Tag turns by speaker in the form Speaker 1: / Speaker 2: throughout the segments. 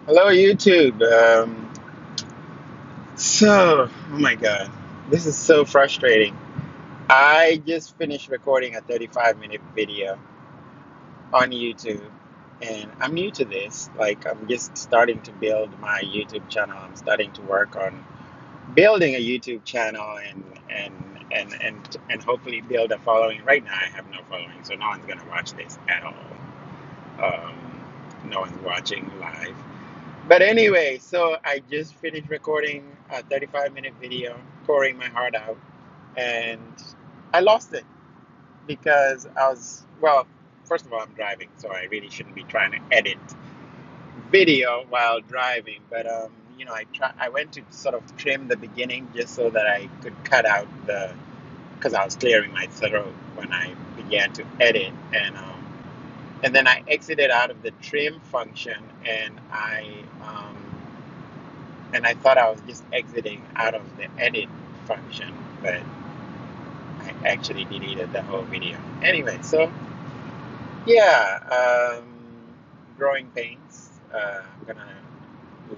Speaker 1: Hello, YouTube. Oh my God, this is so frustrating. I just finished recording a 35-minute video on YouTube, and I'm new to this. Like, I'm just starting to build my YouTube channel. I'm starting to work on building a YouTube channel and and hopefully build a following. Right now, I have no following, so no one's gonna watch this at all. No one's watching live. But anyway, so I just finished recording a 35-minute video, pouring my heart out, and I lost it because well, first of all, I'm driving, so I really shouldn't be trying to edit video while driving. But I went to sort of trim the beginning just so that I could cut out because I was clearing my throat when I began to edit, and then I exited out of the trim function, and I thought I was just exiting out of the edit function, but I actually deleted the whole video. Anyway, so yeah, growing pains. I'm gonna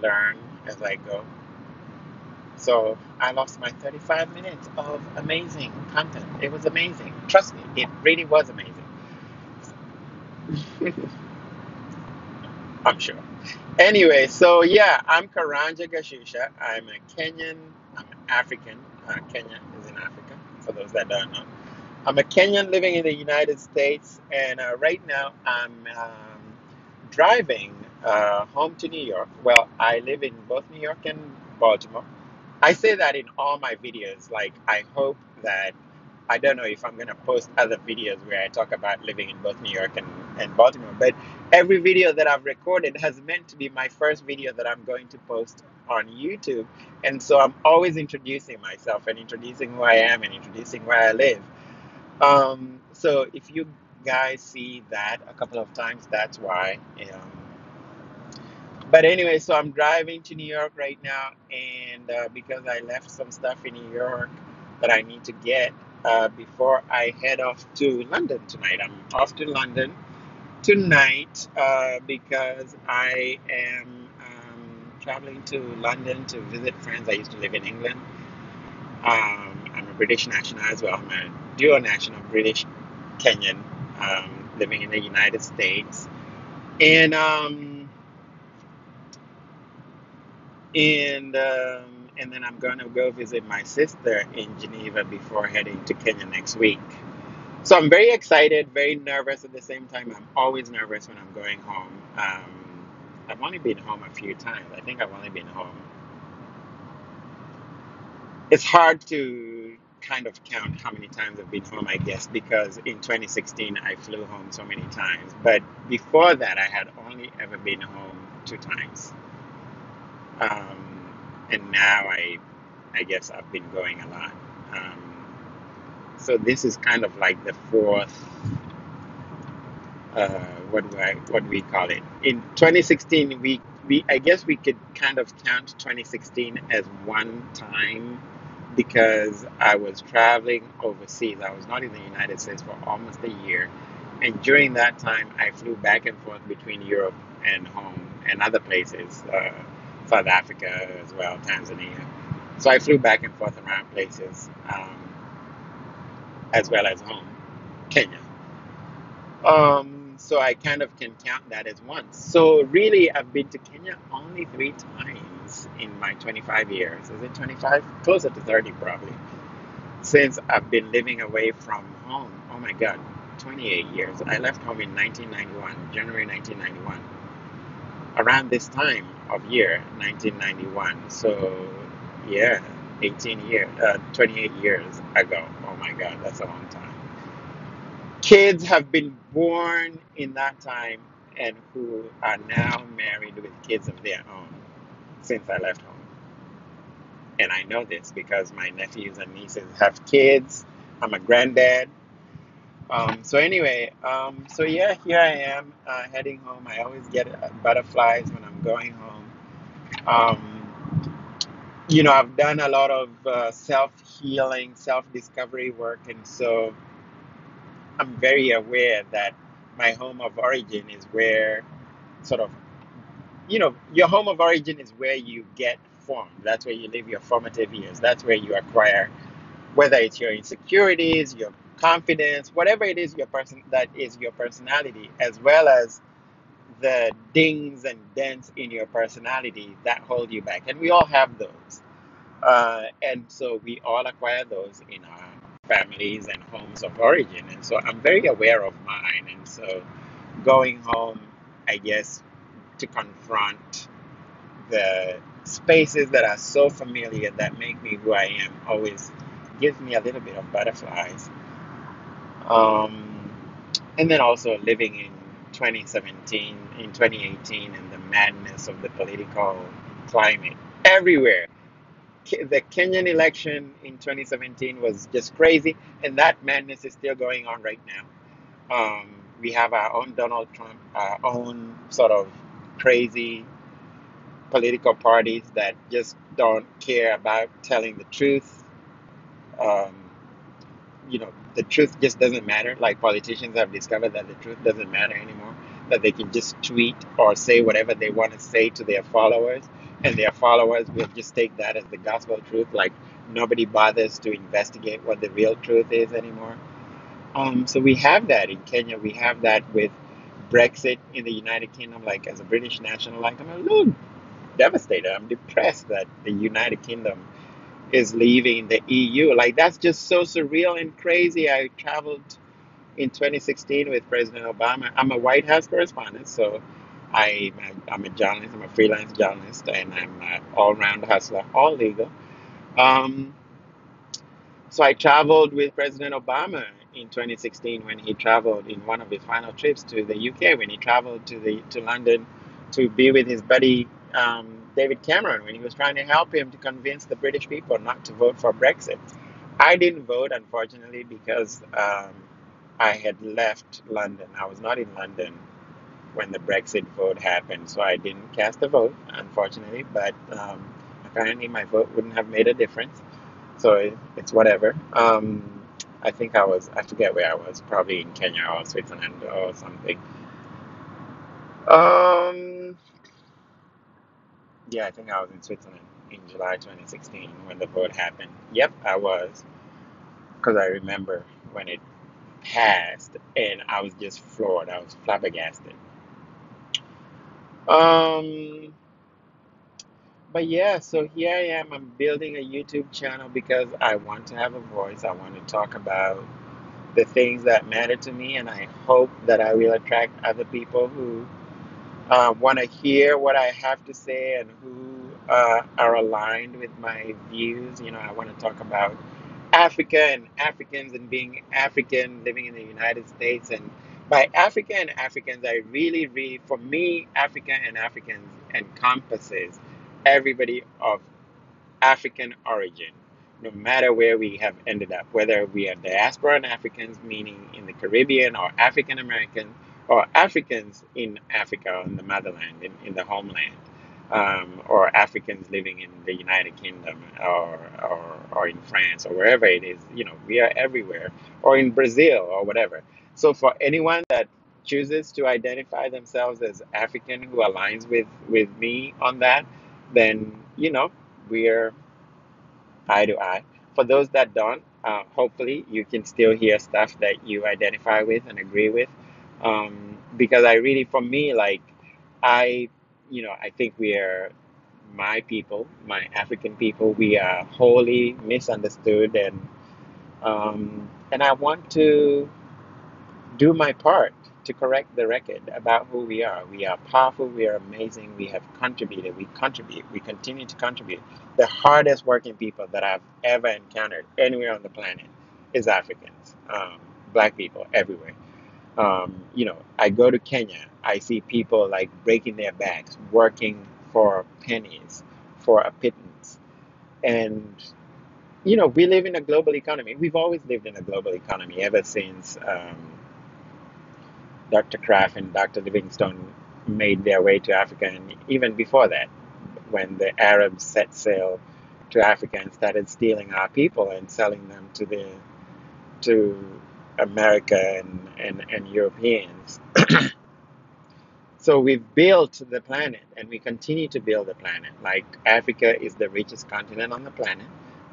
Speaker 1: learn as I go. So I lost my 35 minutes of amazing content. It was amazing. Trust me, it really was amazing. I'm sure. Anyway, so yeah, I'm Karanja Gashusha. I'm a Kenyan. I'm African. Kenya is in Africa, for those that don't know. I'm a Kenyan living in the United States, and right now I'm driving home to New York. Well, I live in both New York and Baltimore. I say that in all my videos. Like, I hope that I don't know if I'm going to post other videos where I talk about living in both New York and Baltimore, but every video that I've recorded has meant to be my first video that I'm going to post on YouTube. And so I'm always introducing myself and introducing who I am and introducing where I live. So if you guys see that a couple of times, that's why. But anyway, so I'm driving to New York right now, and because I left some stuff in New York that I need to get before I head off to London tonight. I'm off to London tonight because I am traveling to London to visit friends. I used to live in England. I'm a British national as well. I'm a dual national British Kenyan living in the United States. And and then I'm gonna go visit my sister in Geneva before heading to Kenya next week. So I'm very excited, very nervous at the same time. I'm always nervous when I'm going home. I've only been home a few times. I think I've only been home. It's hard to kind of count how many times I've been home, I guess, because in 2016 I flew home so many times. But before that, I had only ever been home 2 times. And now I guess I've been going a lot. So this is kind of like the fourth. What do we call it? In 2016, we I guess we could kind of count 2016 as one time because I was traveling overseas. I was not in the United States for almost a year, and during that time, I flew back and forth between Europe and home and other places, South Africa as well, Tanzania. So I flew back and forth around places, as well as home, Kenya. So I kind of can count that as once. So really, I've been to Kenya only 3 times in my 25 years. Is it 25? Closer to 30 probably. Since I've been living away from home. Oh my God, 28 years. I left home in 1991, January 1991. Around this time of year, 1991. So yeah, 18 years, 28 years ago. Oh my God, that's a long time. Kids have been born in that time and who are now married with kids of their own since I left home. And I know this because my nephews and nieces have kids. I'm a granddad. So anyway, so yeah, here I am heading home. I always get butterflies when I'm going home. I've done a lot of self-healing, self-discovery work, and so I'm very aware that my home of origin is where sort of, your home of origin is where you get formed. That's where you live your formative years. That's where you acquire, whether it's your insecurities, your confidence, whatever it is that is your personality, as well as the dings and dents in your personality that hold you back. And we all have those. And so we all acquire those in our families and homes of origin. And so I'm very aware of mine. And so going home, I guess, to confront the spaces that are so familiar that make me who I am always gives me a little bit of butterflies. Um, and then also living in 2017, in 2018, and the madness of the political climate everywhere. The Kenyan election in 2017 was just crazy, and that madness is still going on right now. We have our own Donald Trump, our own sort of crazy political parties that just don't care about telling the truth. Um, the truth just doesn't matter. Like politicians have discovered that the truth doesn't matter anymore, that they can just tweet or say whatever they want to say to their followers, and their followers will just take that as the gospel truth. Like nobody bothers to investigate what the real truth is anymore. So we have that in Kenya. We have that with Brexit in the United Kingdom. Like as a British national, like I'm a little devastated. I'm depressed that the United Kingdom is leaving the EU. Like that's just so surreal and crazy. I traveled in 2016 with President Obama. I'm a White House correspondent, so I'm a journalist. I'm a freelance journalist, and I'm an all-round hustler, all legal. Um, so I traveled with President Obama in 2016 when he traveled in one of his final trips to the UK, when he traveled to London to be with his buddy David Cameron, when he was trying to help him to convince the British people not to vote for Brexit. I didn't vote, unfortunately, because I had left London. I was not in London when the Brexit vote happened, so I didn't cast a vote, unfortunately. But apparently, my vote wouldn't have made a difference. So it's whatever. I forget where I was, probably in Kenya or Switzerland or something. Um, yeah, I think I was in Switzerland in July 2016 when the vote happened. Yep, I was, because I remember when it passed and I was just floored. I was flabbergasted. Um, but yeah, so here I am. I'm building a YouTube channel because I want to have a voice. I want to talk about the things that matter to me, and I hope that I will attract other people who want to hear what I have to say and who are aligned with my views. I want to talk about Africa and Africans and being African, living in the United States. And by Africa and Africans, I really, really, for me, Africa and Africans encompasses everybody of African origin, no matter where we have ended up, whether we are diasporan Africans, meaning in the Caribbean, or African Americans, or Africans in Africa, in the motherland, in the homeland, or Africans living in the United Kingdom, or in France, or wherever it is. We are everywhere, or in Brazil, or whatever. So for anyone that chooses to identify themselves as African who aligns with me on that, then we're eye to eye. For those that don't, hopefully you can still hear stuff that you identify with and agree with. Because I really, for me, like I think we are my people, my African people. We are wholly misunderstood, and I want to do my part to correct the record about who we are. We are powerful, we are amazing, we have contributed, we contribute, we continue to contribute. The hardest working people that I've ever encountered anywhere on the planet is Africans, black people everywhere. I go to Kenya, I see people like breaking their backs, working for pennies, for a pittance. And, we live in a global economy. We've always lived in a global economy ever since Dr. Kraft and Dr. Livingstone made their way to Africa, and even before that, when the Arabs set sail to Africa and started stealing our people and selling them to America and Europeans. So we've built the planet and we continue to build the planet. Like Africa is the richest continent on the planet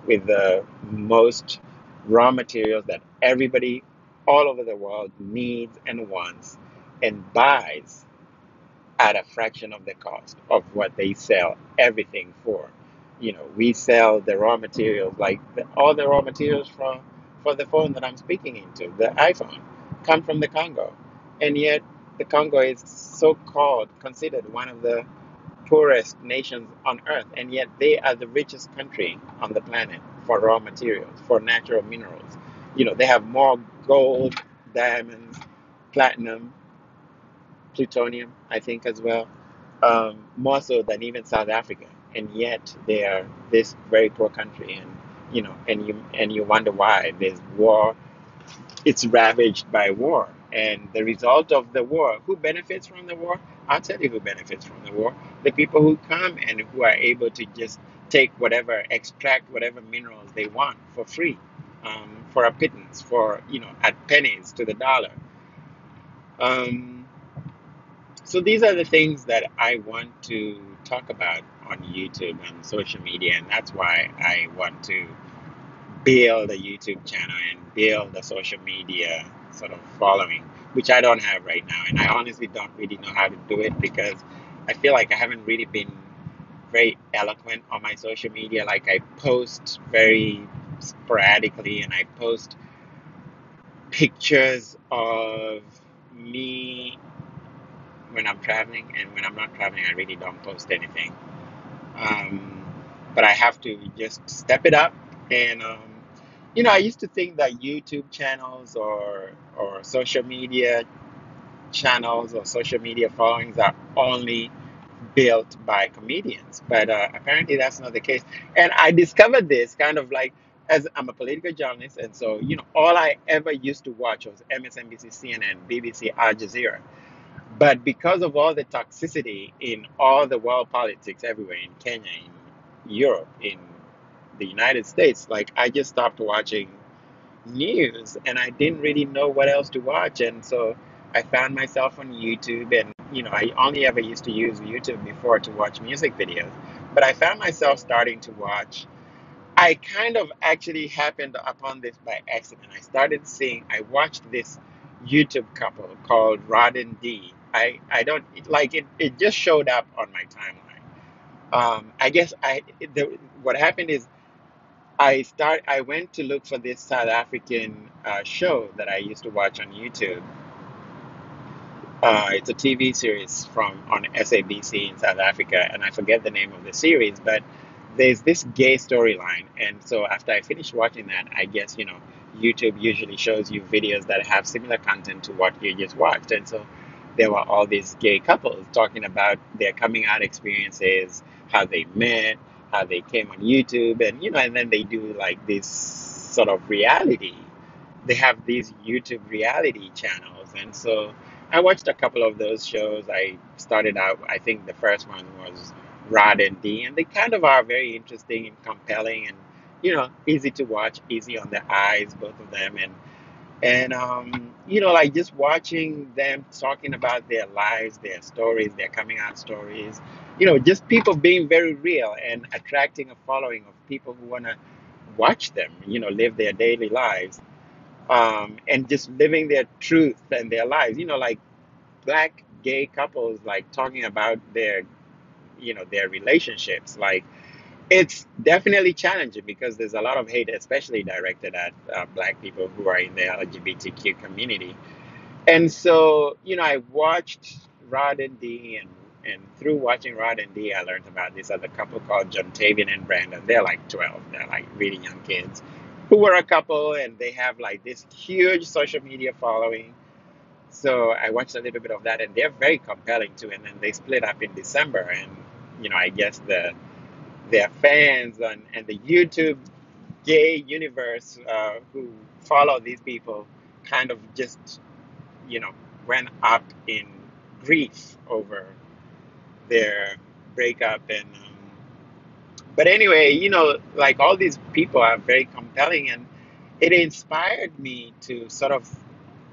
Speaker 1: with the most raw materials that everybody all over the world needs and wants and buys at a fraction of the cost of what they sell everything for. We sell the raw materials, like all the raw materials for the phone that I'm speaking into, the iPhone, come from the Congo. And yet, the Congo is so called, considered one of the poorest nations on earth. And yet, they are the richest country on the planet for raw materials, for natural minerals. They have more gold, diamonds, platinum, plutonium, I think, as well, more so than even South Africa. And yet they are this very poor country, and you wonder why there's war. It's ravaged by war, and the result of the war. Who benefits from the war? I'll tell you who benefits from the war. The people who come and who are able to just take whatever, extract whatever minerals they want for free, for a pittance, for at pennies to the dollar. Um, So these are the things that I want to talk about on YouTube and social media, and that's why I want to build a YouTube channel and build a social media sort of following, which I don't have right now. And I honestly don't really know how to do it because I feel like I haven't really been very eloquent on my social media. Like I post very sporadically and I post pictures of me when I'm traveling, and when I'm not traveling, I really don't post anything. Um, but I have to just step it up. And I used to think that YouTube channels or social media channels or social media followings are only built by comedians, but apparently that's not the case. And I discovered this kind of like as I'm a political journalist, and so all I ever used to watch was MSNBC, CNN, BBC, Al Jazeera. But because of all the toxicity in all the world politics everywhere, in Kenya, in Europe, in the United States, like I just stopped watching news and I didn't really know what else to watch. And so I found myself on YouTube, and I only ever used to use YouTube before to watch music videos. But I found myself starting to watch. I kind of actually happened upon this by accident. I watched this YouTube couple called Rod and D. I don't like it. It just showed up on my timeline. I guess what happened is I went to look for this South African show that I used to watch on YouTube. It's a TV series from on SABC in South Africa, and I forget the name of the series, but there's this gay storyline. And so after I finished watching that, I guess, YouTube usually shows you videos that have similar content to what you just watched. And so there were all these gay couples talking about their coming out experiences, how they met, how they came on YouTube, and then they do like this sort of reality. They have these YouTube reality channels. And so I watched a couple of those shows. I started out, I think the first one was Rod and D, and they kind of are very interesting and compelling and, easy to watch, easy on the eyes, both of them. And like just watching them talking about their lives, their stories, their coming out stories, just people being very real and attracting a following of people who want to watch them, live their daily lives, and just living their truth and their lives. Like black gay couples, like talking about their relationships. Like it's definitely challenging because there's a lot of hate, especially directed at black people who are in the LGBTQ community. And so, I watched Rod and D, and through watching Rod and D, I learned about this other couple called Jontavian and Brandon. They're like 12. They're like really young kids who were a couple, and they have like this huge social media following. So I watched a little bit of that, and they're very compelling too. And then they split up in December, and I guess their fans and the YouTube gay universe who follow these people kind of just you know, went up in grief over their breakup. But anyway, like all these people are very compelling, and it inspired me to sort of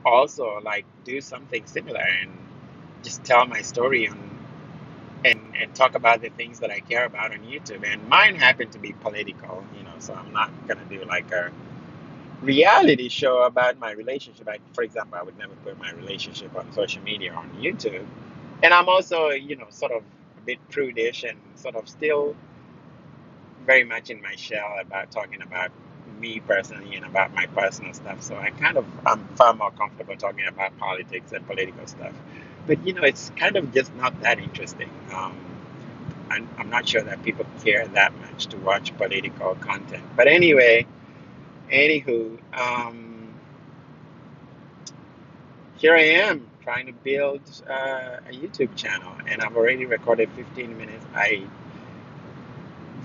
Speaker 1: also like do something similar and just tell my story on and talk about the things that I care about on YouTube. And mine happen to be political, so I'm not gonna do like a reality show about my relationship. For example, I would never put my relationship on social media on YouTube. And I'm also, sort of a bit prudish and sort of still very much in my shell about talking about me personally and about my personal stuff. So I'm far more comfortable talking about politics and political stuff. But it's kind of just not that interesting. I'm not sure that people care that much to watch political content. But anyway, anywho, here I am trying to build a YouTube channel, and I've already recorded 15 minutes. I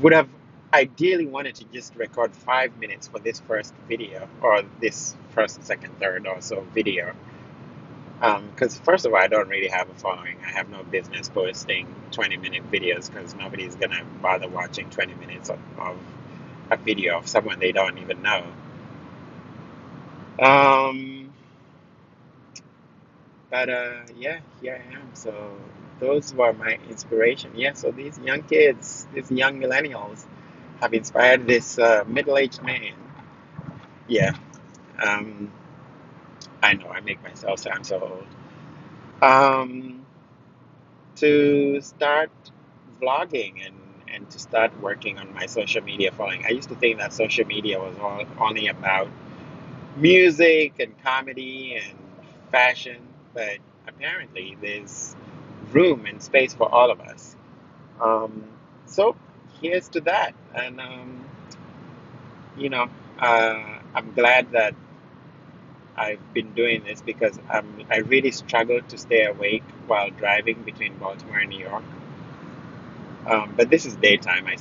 Speaker 1: would have ideally wanted to just record 5 minutes for this first video, or this first, second, third or so video. Because first of all, I don't really have a following. I have no business posting 20-minute videos because nobody's gonna bother watching 20 minutes of a video of someone they don't even know. But yeah, here I am. So those were my inspiration. Yeah, so these young kids, these young millennials, have inspired this middle-aged man. Yeah, um, I know I make myself sound so old. Um, to start vlogging and to start working on my social media following. I used to think that social media was only about music and comedy and fashion, but apparently there's room and space for all of us. Um, so here's to that. And, you know, I'm glad that I've been doing this because I really struggled to stay awake while driving between Baltimore and New York. But this is daytime. I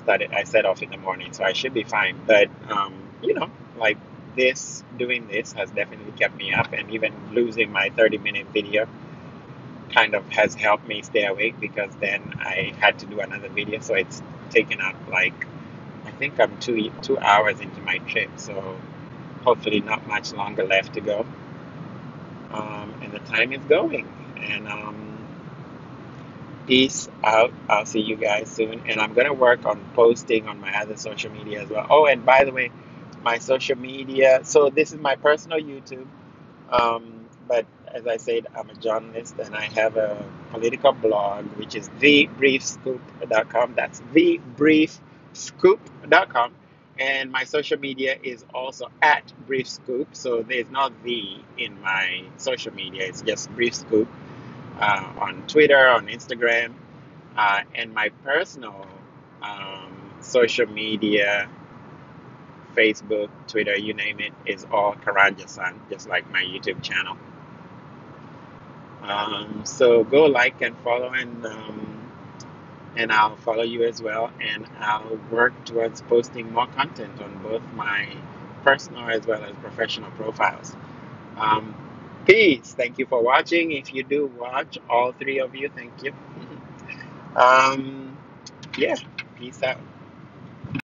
Speaker 1: set off in the morning, so I should be fine. But like doing this has definitely kept me up, and even losing my 30-minute video kind of has helped me stay awake because then I had to do another video, so it's taken up like I think I'm 2 hours into my trip, so hopefully not much longer left to go. And the time is going, and peace out. I'll see you guys soon. And I'm going to work on posting on my other social media as well. Oh, and by the way, my social media. So this is my personal YouTube. But as I said, I'm a journalist and I have a political blog, which is thebriefscoop.com. That's thebriefscoop.com. And my social media is also at briefscoop. So there's not the in my social media. It's just briefscoop on Twitter, on Instagram, and my personal social media, Facebook, Twitter, you name it, is all Karanja-san, just like my YouTube channel. So go like and follow, and I'll follow you as well, and I'll work towards posting more content on both my personal as well as professional profiles. Um, Peace. Thank you for watching. If you do watch, all three of you, thank you. Yeah, peace out.